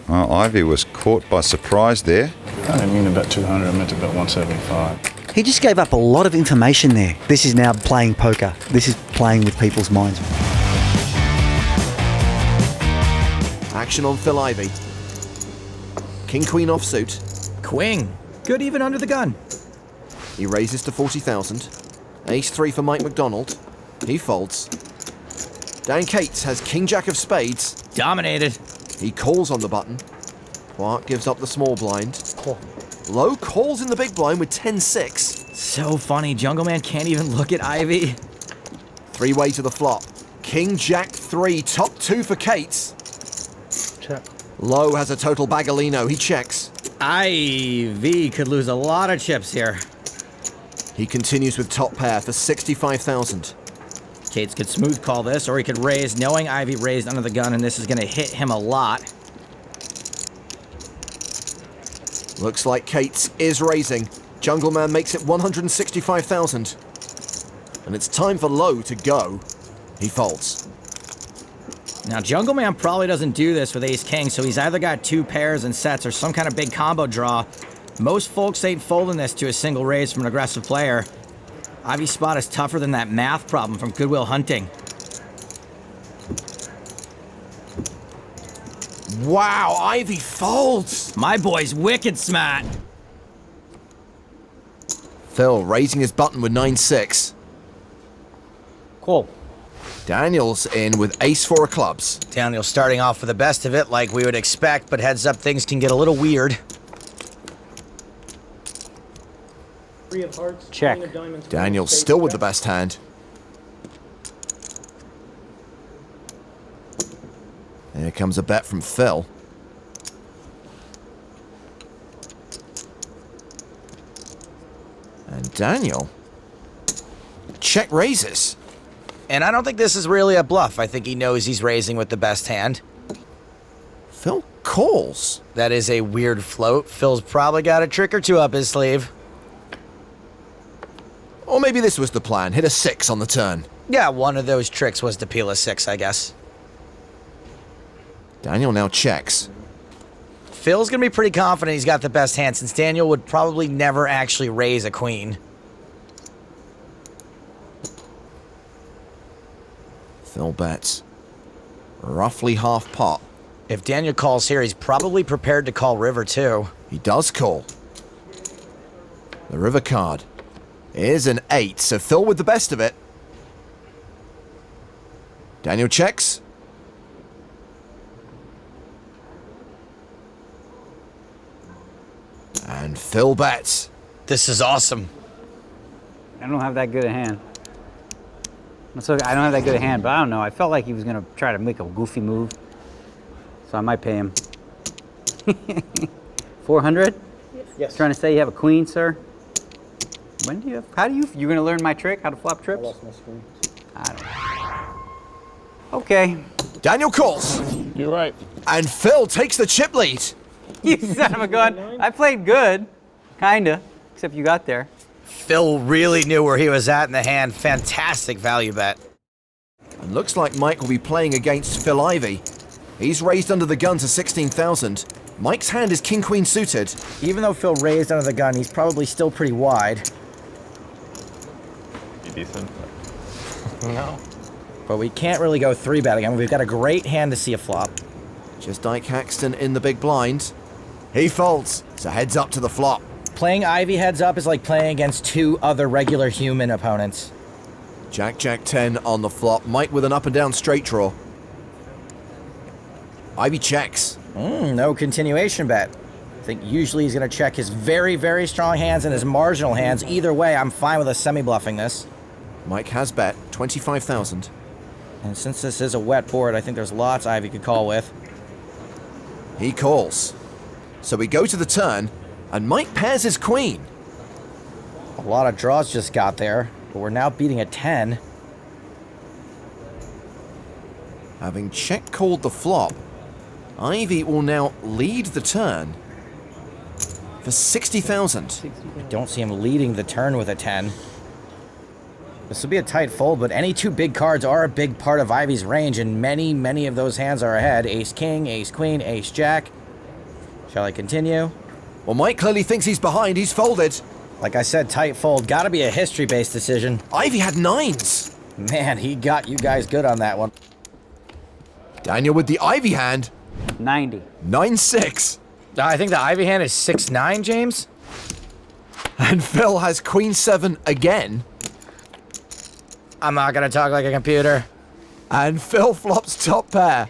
Well, Ivey was caught by surprise there. I didn't mean to bet 200, I meant to bet 175. He just gave up a lot of information there. This is now playing poker. This is playing with people's minds. Action on Phil Ivey. King Queen offsuit. Queen. Good even under the gun. He raises to 40,000. Ace 3 for Mike McDonald. He folds. Dan Cates has King Jack of spades. Dominated. He calls on the button. Clark gives up the small blind. Low calls in the big blind with 10-6. So funny, Jungle Man can't even look at Ivey. Three-way to the flop. King Jack 3, top 2 for Cates. Check. Low has a total bagalino. He checks. Ivey could lose a lot of chips here. He continues with top pair for 65,000. Cates could smooth call this, or he could raise, knowing Ivey raised under the gun, and this is going to hit him a lot. Looks like Cates is raising. Jungle Man makes it 165,000. And it's time for Low to go. He folds. Now, Jungle Man probably doesn't do this with Ace-King, so he's either got two pairs and sets or some kind of big combo draw. Most folks ain't folding this to a single raise from an aggressive player. Ivey's spot is tougher than that math problem from Goodwill Hunting. Wow, Ivey folds! My boy's wicked smart. Phil raising his button with 9-6. Call. Daniel's in with ace 4 of clubs. Daniel starting off with the best of it like we would expect, but heads up, things can get a little weird. Three of hearts. Check. Queen of diamonds, Daniel's spades, still with the check. best hand. Here comes a bet from Phil. And Daniel check raises. And I don't think this is really a bluff. I think he knows he's raising with the best hand. Phil calls. That is a weird float. Phil's probably got a trick or two up his sleeve. Or maybe this was the plan. Hit a 6 on the turn. Yeah, one of those tricks was to peel a 6, I guess. Daniel now checks. Phil's gonna be pretty confident he's got the best hand since Daniel would probably never actually raise a queen. Phil bets. Roughly half pot. If Daniel calls here, he's probably prepared to call river too. He does call. The river card is an 8, so Phil with the best of it. Daniel checks. And Phil bets. This is awesome. I don't have that good a hand. So I don't have that good a hand, but I don't know. I felt like he was going to try to make a goofy move. So I might pay him. 400? Yes. Trying to say you have a queen, sir? When do you have, how do you, you're going to learn my trick, how to flop I trips? lost my screen. I don't know. Okay. Daniel calls. You're right. And Phil takes the chip lead. You son of a gun. I played good. Kinda. Except you got there. Phil really knew where he was at in the hand. Fantastic value bet. And looks like Mike will be playing against Phil Ivey. He's raised under the gun to 16,000. Mike's hand is king-queen suited. Even though Phil raised under the gun, he's probably still pretty wide. You decent? No. But we can't really go 3-betting. I mean, we've got a great hand to see a flop. Just Ike Haxton in the big blind. He folds, so heads up to the flop. Playing Ivey heads up is like playing against two other regular human opponents. Jack, Jack 10 on the flop. Mike with an up and down straight draw. Ivey checks. No continuation bet. I think usually he's going to check his very, very strong hands and his marginal hands. Either way, I'm fine with a semi-bluffing this. Mike has bet 25,000. And since this is a wet board, I think there's lots Ivey could call with. He calls. So we go to the turn, and Mike pairs his queen. A lot of draws just got there, but we're now beating a 10. Having check-called the flop, Ivey will now lead the turn for 60,000. I don't see him leading the turn with a 10. This will be a tight fold, but any two big cards are a big part of Ivey's range, and many of those hands are ahead. Ace-king, ace-queen, ace-jack. Shall I continue? Well, Mike clearly thinks he's behind. He's folded. Like I said, tight fold. Gotta be a history-based decision. Ivey had 9s. Man, he got you guys good on that one. Daniel with the Ivey hand. 90. 9-6. I think the Ivey hand is 6-9, James. And Phil has queen 7 again. I'm not gonna talk like a computer. And Phil flops top pair.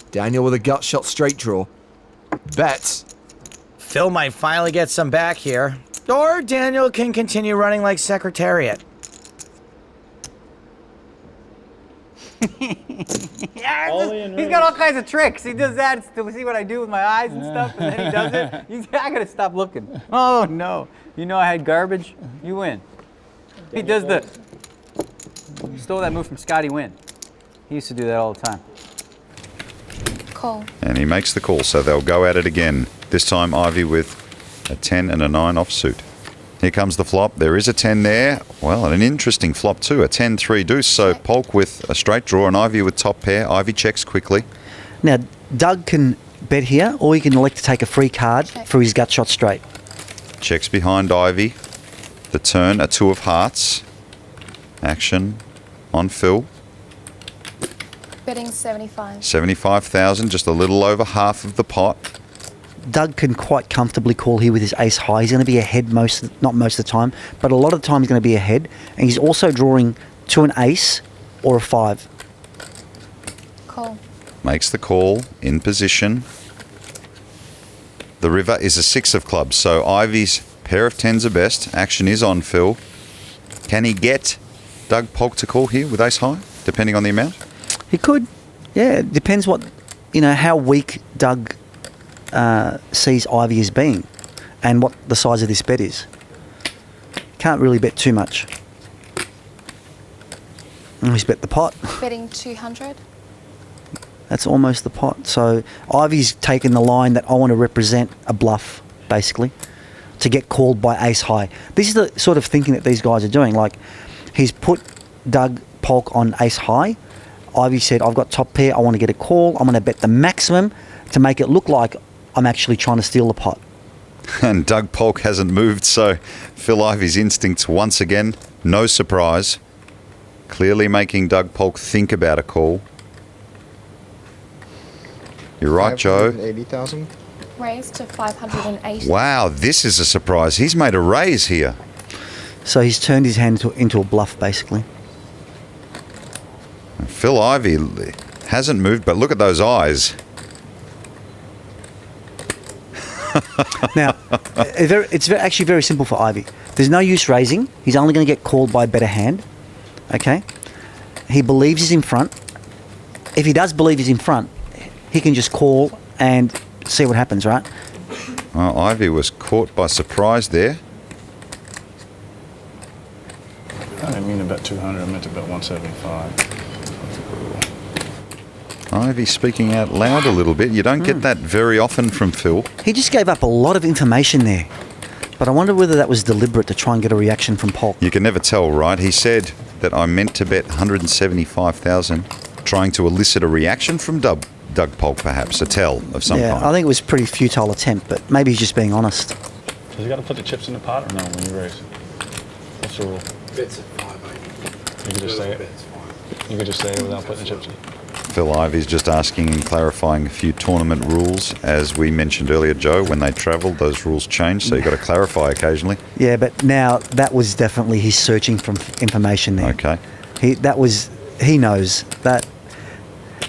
Daniel with a gut shot straight draw. Bets. Phil might finally get some back here. Or Daniel can continue running like Secretariat. Yeah, All in he's got all kinds of tricks. He does that to see what I do with my eyes and stuff, and then he does it. I gotta stop looking. Oh no! You know I had garbage. You win. He does the. You stole that move from Scotty Wynn. He used to do that all the time. Call. And he makes the call, so they'll go at it again. This time Ivey with a 10 and a 9 offsuit. Here comes the flop. There is a 10 there. Well, an interesting flop too. A 10-3 deuce. So Polk with a straight draw and Ivey with top pair. Ivey checks quickly. Now, Doug can bet here, or he can elect to take a free card for his gut shot straight. Checks behind Ivey. The turn, a 2 of hearts. Action on Phil. Betting 75. 75,000, just a little over half of the pot. Doug can quite comfortably call here with his ace high. He's going to be ahead not most of the time, but a lot of the time he's going to be ahead. And he's also drawing to an ace or a 5. Call. Makes the call, in position. The river is a 6 of clubs, so Ivey's pair of 10s are best. Action is on Phil. Can he get Doug Polk to call here with ace high, depending on the amount? He could. Yeah, it depends how weak Doug sees Ivey as being and what the size of this bet is. Can't really bet too much. He's bet the pot. Betting 200. That's almost the pot. So Ivey's taken the line that I want to represent a bluff, basically, to get called by ace high. This is the sort of thinking that these guys are doing. Like, he's put Doug Polk on ace high. Ivey said, I've got top pair, I want to get a call. I'm going to bet the maximum to make it look like I'm actually trying to steal the pot. And Doug Polk hasn't moved, so Phil Ivey's instincts once again, no surprise. Clearly making Doug Polk think about a call. You're right, Joe. 580,000. Raise to 580. Wow, this is a surprise. He's made a raise here. So he's turned his hand into a bluff, basically. Phil Ivey hasn't moved, but look at those eyes. Now, it's actually very simple for Ivey. There's no use raising. He's only going to get called by a better hand. Okay? He believes he's in front. If he does believe he's in front, he can just call and see what happens, right? Well, Ivey was caught by surprise there. I didn't mean to bet 200. I meant to bet 175. Ivey speaking out loud a little bit. You don't get that very often from Phil. He just gave up a lot of information there. But I wonder whether that was deliberate to try and get a reaction from Polk. You can never tell, right? He said that I meant to bet 175,000, trying to elicit a reaction from Doug Polk, perhaps, a tell of some kind. I think it was a pretty futile attempt, but maybe he's just being honest. Does he got to put the chips in the pot or no when you raise? What's the rule? Bits at 580. You can just say it. You can just say it without putting the chips in. Phil Ivey's just asking and clarifying a few tournament rules. As we mentioned earlier, Joe, when they travel, those rules change, so you've got to clarify occasionally. Yeah, but now that was definitely his searching for information there. Okay. He knows that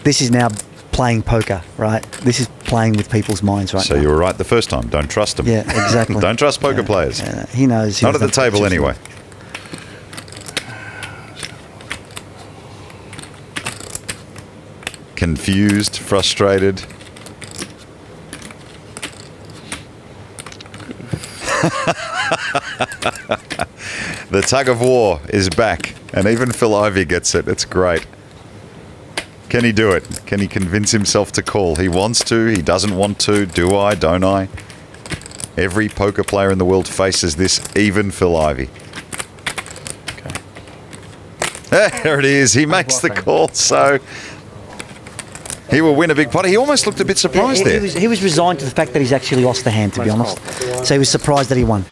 this is now playing poker, right? This is playing with people's minds right now. So you were right the first time. Don't trust them. Yeah, exactly. Don't trust poker players. Yeah, he knows. Not at the table anyway. Confused, frustrated. The tug of war is back, and even Phil Ivey gets it. It's great. Can he do it? Can he convince himself to call? He wants to, he doesn't want to. Do I, don't I? Every poker player in the world faces this, even Phil Ivey. Okay. There it is. He makes the call, so he will win a big pot. He almost looked a bit surprised there. He was resigned to the fact that he's actually lost the hand, to be honest. So he was surprised that he won.